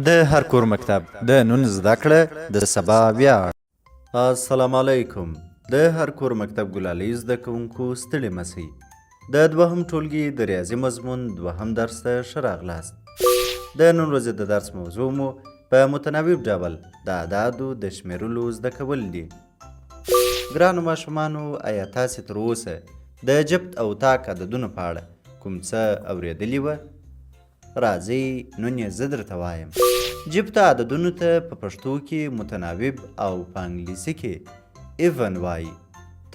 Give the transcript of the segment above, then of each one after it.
د هر کور مکتب د نون زده کړه د سبا ویاړ. السلام علیکم. د هر کور مکتب ګلالي زده کوونکو ستړي مسئ. د دوهم ټولګي د ریاضي مضمون دوهم درس ته ښه راغلاست. د نن ورځې د درس موضوع مو په متناوب ډول د اعدادو د شمیرلو زده کول دي. ګرانو ماشومانو، آیا تاسې تر اوسه د جبت او تاک عددونو په اړه کوم څه اورېدلي وه؟ راځئ نن یې زه درته وایم. جبت عددونو ته په پښتو کې متناوب او په انګلیسي کې ایون وایي.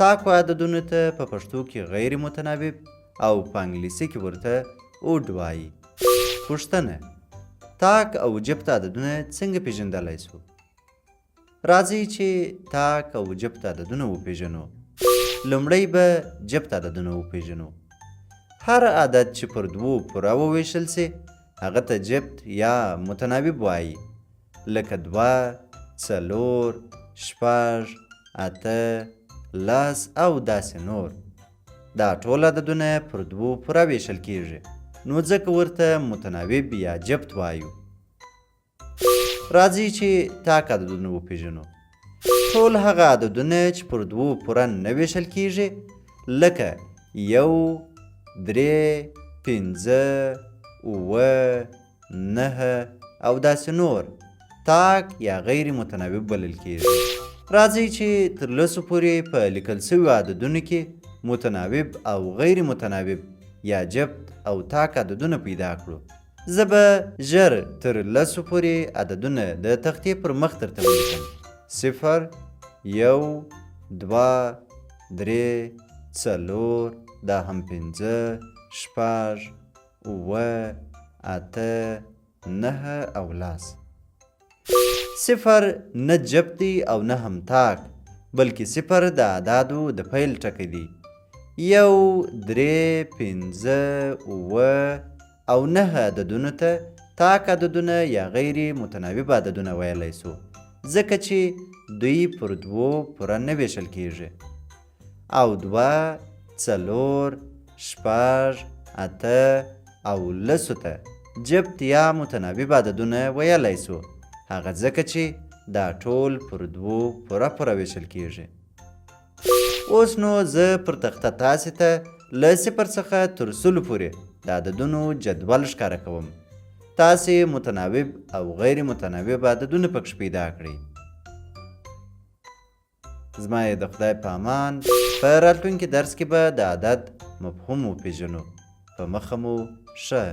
تاکو عددونو ته په پښتو کې غیر متناوب او په انګلیسي کې ورته اوډ وایي. پوښتنه: تاک او جبت عددونه څنګه پیژندلی شو؟ راځئ چې تاک او جبت عددونه وپیژنو. لومړی به جبت عددونه وپیژنو. هر عدد چې پر دوو پوره وویشل سي هغه ته جبت یا متناوب وایي، لکه 2، 4، 6، 8، 10 او داسې نور. دا ټول عددونه پر دوو پوره ویشل کیږي، نو ځکه ورته متناوب یا جبت وایو. راځئ چې تاک عددونه وپیژنو. ټول هغه عددونه چې پر دوو پوره نه ویشل کیږي، لکه 1، 3، 5، 7، 9 او داسې نور، تاک یا غیر متناوب بلل کیږي. راځئ چې تر 10 پورې په لیکل شویو عددونو کې متناوب او غیر متناوب یا جبت او تاک عددونه پیدا کړو. زه به ژر تر 10 پورې عددونه د تختې پر مخ درته ولیکم. 0، 1، 2، 3، 4، دا هم 5، 6، 7، 8، 9 او 10. 0 نه جبت دی او نه هم تاک، بلکې 0 د اعدادو د پیل ټکی دی. 1، 3، 5، 7 او 9 عددونو ته تاک عددونه یا غیر متناوب عددونه ویلی سو، ځکه چې دوی پر دوو پوره نه ویشل کیږي. او 2، 4، 6، 8 او 10 ته جبت یا متناوب عددونه ویلی سو، هغه ځکه چې دا ټول پر دوو پوره ویشل کیږي. اوس نو زه پر تخته تاسې ته له 0 څخه تر 100 پورې د عددونو جدول ښکاره کوم. تاسې متناوب او غیر متناوب عددونه پکښې پیدا کړئ. زما یې د خدای په امان. په راتلونکي درس کې به د عدد مفهوم وپیژنو. په مخه مو ښه.